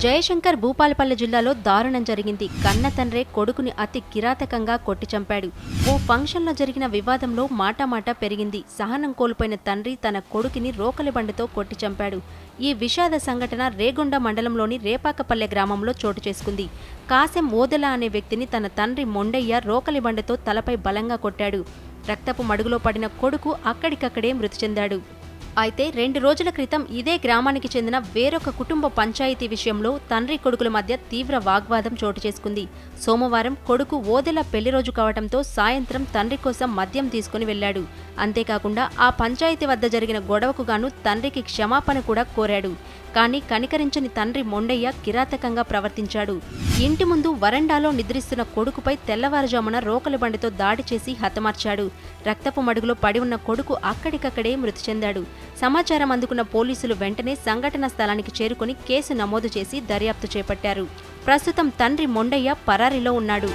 జయశంకర్ భూపాలపల్లి జిల్లాలో దారుణం జరిగింది. కన్న తండ్రే కొడుకుని అతి కిరాతకంగా కొట్టి చంపాడు. ఓ ఫంక్షన్లో జరిగిన వివాదంలో మాటామాట పెరిగింది. సహనం కోల్పోయిన తండ్రి తన కొడుకుని రోకలి బండితో కొట్టి చంపాడు. ఈ విషాద సంఘటన రేగొండ మండలంలోని రేపాకపల్లె గ్రామంలో చోటు చేసుకుంది. కాసెం ఓదెల అనే వ్యక్తిని తన తండ్రి మొండయ్య రోకలి బండితో తలపై బలంగా కొట్టాడు. రక్తపు మడుగులో పడిన కొడుకు అక్కడికక్కడే మృతి చెందాడు. అయితే 2 రోజుల క్రితం ఇదే గ్రామానికి చెందిన వేరొక కుటుంబ పంచాయతీ విషయంలో తండ్రి కొడుకుల మధ్య తీవ్ర వాగ్వాదం చోటు చేసుకుంది. సోమవారం కొడుకు ఓదెల పెళ్లి రోజు కావడంతో సాయంత్రం తండ్రి కోసం మద్యం తీసుకుని వెళ్లాడు. అంతేకాకుండా ఆ పంచాయతీ వద్ద జరిగిన గొడవకు గాను తండ్రికి క్షమాపణ కూడా కోరాడు. కానీ కనికరించని తండ్రి మొండయ్య కిరాతకంగా ప్రవర్తించాడు. ఇంటి ముందు వరండాలో నిద్రిస్తున్న కొడుకుపై తెల్లవారుజామున రోకలి బండితో దాడి చేసి హతమార్చాడు. రక్తపు మడుగులో పడి ఉన్న కొడుకు అక్కడికక్కడే మృతి చెందాడు. సమాచారం అందుకున్న పోలీసులు వెంటనే సంఘటన స్థలానికి చేరుకుని కేసు నమోదు చేసి దర్యాప్తు చేపట్టారు. ప్రస్తుతం తండ్రి మొండయ్య పరారీలో ఉన్నాడు.